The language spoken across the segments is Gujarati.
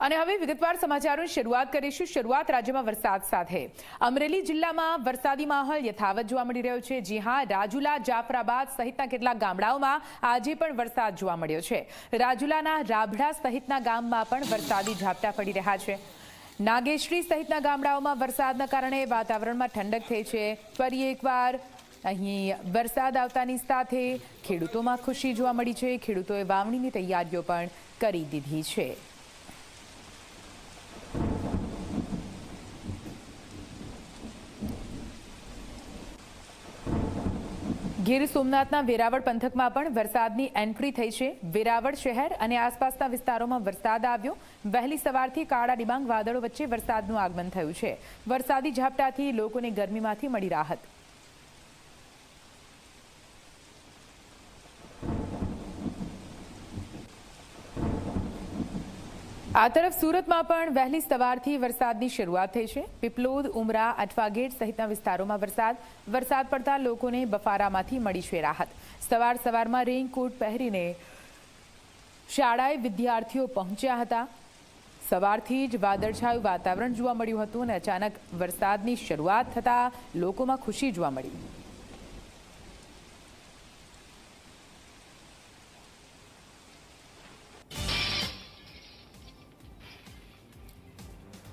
અને હવે વિગતવાર સમાચારોની શરૂઆત કરીશું। શરૂઆત રાજ્યમાં વરસાદ સાથે। અમરેલી જિલ્લામાં વરસાદી માહોલ યથાવત જોવા મળી રહ્યો છે। જી હા, રાજુલા, જાફરાબાદ સહિતના કેટલાક ગામડાઓમાં આજે પણ વરસાદ જોવા મળ્યો છે। રાજુલાના રાભડા સહિતના ગામમાં પણ વરસાદી ઝાપટા પડી રહ્યા છે। નાગેશ્રી સહિતના ગામડાઓમાં વરસાદના કારણે વાતાવરણમાં ઠંડક થઈ છે। ફરી એકવાર અહીં વરસાદ આવતાની સાથે ખેડૂતોમાં ખુશી જોવા મળી છે। ખેડૂતોએ વાવણીની તૈયારીઓ પણ કરી દીધી છે। ગીર સોમનાથના વેરાવળ પંથકમાં પણ વરસાદની એન્ટ્રી થઈ છે। વેરાવળ શહેર અને આસપાસના વિસ્તારોમાં વરસાદ આવ્યો। વહેલી સવારથી કાળા ડિબાંગ વાદળો વચ્ચે વરસાદનું આગમન થયું છે। વરસાદી ઝાપટાથી લોકોને ગરમીમાંથી મળી રાહત। આ તરફ સુરતમાં પણ વહેલી સવારથી વરસાદની શરૂઆત થઈ છે। પીપલોદ, ઉમરા, અઠવાગેટ સહિતના વિસ્તારોમાં વરસાદ પડતા લોકોને બફારામાંથી મળી છે રાહત। સવારમાં રેઇનકોટ પહેરીને શાળાએ વિદ્યાર્થીઓ પહોંચ્યા હતા। સવારથી જ વાદળછાયું વાતાવરણ જોવા મળ્યું હતું અને અચાનક વરસાદની શરૂઆત થતાં લોકોમાં ખુશી જોવા મળી।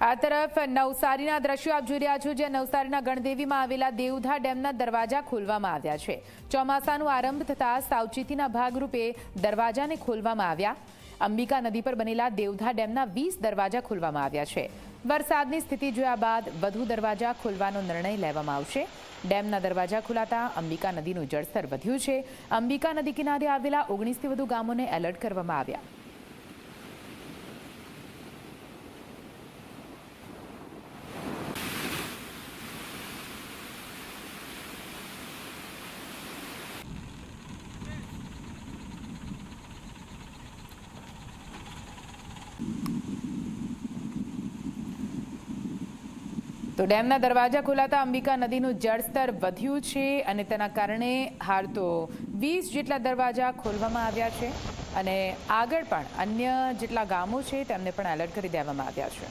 આ તરફ નવસારીના દ્રશ્યો આપ જોઈ રહ્યા છો, જ્યાં નવસારીના ગણદેવીમાં આવેલા દેવધા ડેમના દરવાજા ખોલવામાં આવ્યા છે। ચોમાસાનો આરંભ થતાં સાવચેતીના ભાગરૂપે દરવાજાને ખોલવામાં આવ્યા। અંબિકા નદી પર બનેલા દેવધા ડેમના 20 દરવાજા ખોલવામાં આવ્યા છે। વરસાદની સ્થિતિ જોયા બાદ વધુ દરવાજા ખોલવાનો નિર્ણય લેવામાં આવશે। ડેમના દરવાજા ખોલાતા અંબિકા નદીનું જળસ્તર વધ્યું છે। અંબિકા નદી કિનારે આવેલા 19થી વધુ ગામોને એલર્ટ કરવામાં આવ્યા। તો ડેમના દરવાજા ખોલાતા અંબિકા નદીનું જળસ્તર વધ્યું છે અને તેના કારણે હાલ તો 20 જેટલા દરવાજા ખોલવામાં આવ્યા છે અને આગળ પણ અન્ય જેટલા ગામો છે તેમને પણ એલર્ટ કરી દેવામાં આવ્યા છે।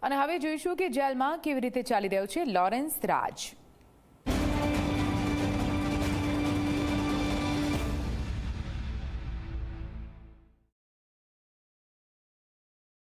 અને હવે જોઈશું કે જેલમાં કેવી રીતે ચાલી રહ્યો છે લોરેન્સ રાજ।